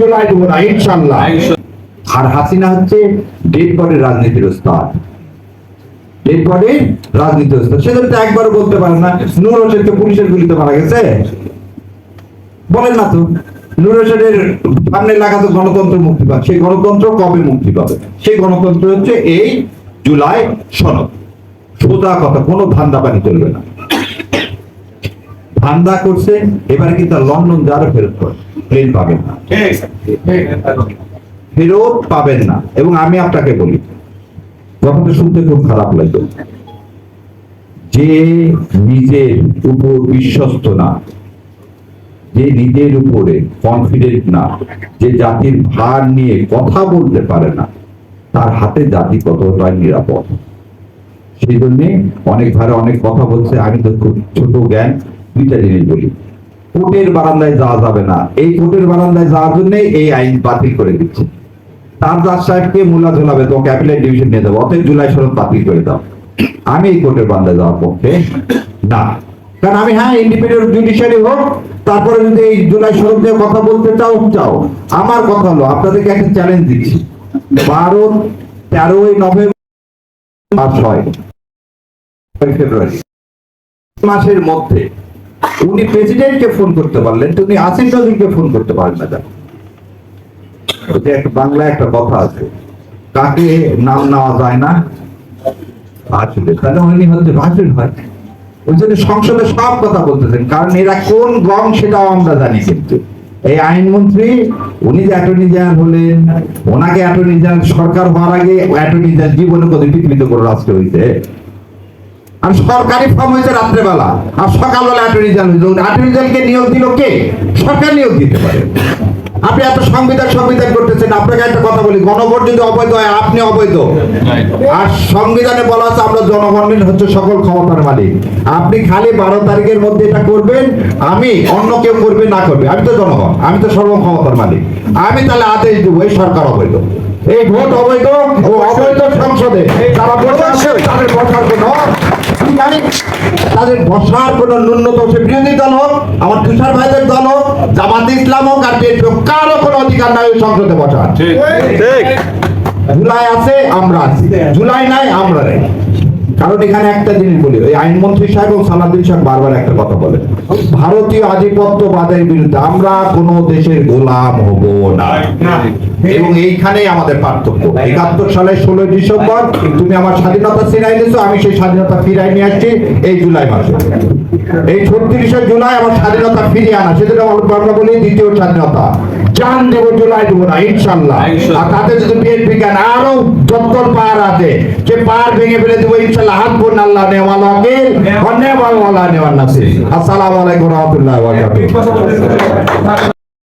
জুলাই দেবো না ইনশাল্লাহ। আর হাসিনা হচ্ছে ডেড বডির রাজনীতির ওস্তাদ, ডেড বডির রাজনীতির ওস্তাদ। সেজন্য তো একবারও বলতে পারেন না নূর হোসেনকে পুলিশের গুলিতে মারা গেছে, বলেন না তো। নূর হোসেনের সামনে লেখা তো গণতন্ত্র মুক্তি পাবে, সেই গণতন্ত্র কবে মুক্তি পাবে? সেই গণতন্ত্র হচ্ছে এই জুলাই সনদ। সোজা কথা, কোনো ধান্দাবাজি চলবে না। ধান্দা করছে এবারে কিন্তু লন্ডন যারও ফেরত করে প্লেন পাবেন না, ফেরত পাবেন না। এবং আমি আপনাকে বলি, কথাটা শুনতে খুব খারাপ লাগবে, যে নিজের উপর বিশ্বস্ত না, যে নিজের উপরে কনফিডেন্ট না, যে জাতির ভার নিয়ে কথা বলতে পারে না, তার হাতে জাতি কতটা নিরাপদ। সেই জন্যে অনেক ভারে অনেক কথা বলছে। আমি তো খুব ছোট জ্ঞান, দুইটা জিনিস বলি। কোর্টের বারান্দায় যাওয়া যাবে না, এই কোর্টের বারান্দায় যাওয়ার জন্য এই আইন বাতিল করে দিচ্ছে। তার দাস সাহেবকে মোল্লা ঝোলাবে, তোমাকে অ্যাপিলেট ডিভিশন নিয়ে যাবো, অতএব জুলাই সনদ বাতিল করে দাও। আমি এই কোর্টের বারান্দায় যাওয়ার পক্ষে না, কারণ আমি হ্যাঁ ইন্ডিপেন্ডেন্ট জুডিশিয়ারি হোক, তারপরে যদি এই জুলাই সনদ নিয়ে কথা বলতে চাও চাও। আমার কথা হলো, আপনাদেরকে একটা চ্যালেঞ্জ দিচ্ছি, 13ই নভেম্বর আর 6 ফেব্রুয়ারি মাসের মধ্যে উনি প্রেসিডেন্টকে ফোন করতে পারলেন, তুমি আসিফ নজরুলকে ফোন করতে পারেন না। একটা বাংলায় একটা কথা আছে, কাকে নাম নেওয়া যায় না আসলে, তাহলে উনি হচ্ছে ভাষণ হয়। ওই জন্য সংসদে সব কথা বলতেছেন, কারণ এরা কোন গং সেটাও আমরা জানি। কিন্তু এই আইনমন্ত্রী উনি যে অ্যাটর্নি জেনারেল হলেন, ওনাকে অ্যাটর্নি জেনারেল সরকার হওয়ার আগে অ্যাটর্নি জেনারেল জীবনে কত পৃথিবীতে কোনো রাষ্ট্র হয়েছে? আর সরকারি ফর্ম হয়েছে রাত্রেবেলা, আর সকালবেলা অ্যাটর্নি জেনারেল। অ্যাটর্নি জেনারেলকে নিয়োগ দিল কে? সরকার নিয়োগ দিতে পারে। আপনি এত সংবিধান করতেছেন, আপনাকে একটা কথা বলি, গণভোট যদি অবৈধ হয় আপনি অবৈধ। আর সংবিধানে বলা আছে আমরা জনগণ হচ্ছে সকল ক্ষমতার মালিক। আপনি খালি 12 তারিখের মধ্যে এটা করবেন, আমি অন্য কেউ করবে না করবে, আমি তো জনগণ, আমি তো সর্ব ক্ষমতার মালিক। আমি তাহলে আদেশ দেবো এই সরকার অবৈধ, এই ভোট অবৈধ ও অবৈধ সংসদে যারা বসে আছে তাদের বসার কোনো তাদের বসার কোন ন্যূনতম, সে বিরোধী দল হোক, আমার তুষার ভাইদের দল হোক, জামাত ইসলাম হোক আর বিএনপি হোক, কারো কোনো অধিকার নাই ওই সংসদে বসার। জুলাই আছে আমরা আছি, জুলাই নাই আমরা নেই। কারণ এখানে একটা জিনিস বলি, ওই আইনমন্ত্রী সাহেব ও সালাউদ্দিন সাহেব বারবার একটা কথা বলেন, ভারতীয় আধিপত্যবাদের বিরুদ্ধে আমরা কোন দেশের গোলাম হব না। এবং এইখানেই আমাদের পার্থক্য। 71 সালের 16 ডিসেম্বর তুমি আমার স্বাধীনতা ছিনাই দিয়েছো, আমি সেই স্বাধীনতা ফিরাই নিয়ে আসছি এই জুলাই মাসে। এই 36শে জুলাই আমার স্বাধীনতা ফিরিয়ে আনা, সেজন্য আমরা বলি দ্বিতীয় স্বাধীনতা। জান দেবো, জুলাই দেবো না ইনশাল্লাহ। আর তাতে যদি বিএনপি কেন আরো যতক্ষণ পার আছে, সে পার ভেঙে ফেলে দেবো ইনশাল্লাহ। হাত বোন আল্লাহ নেওয়ালা আকিল নেওয়ালা নেওয়াল নাসির। আসসালামু আলাইকুম ওয়া রাহমাতুল্লাহি ওয়া বারাকাতুহু।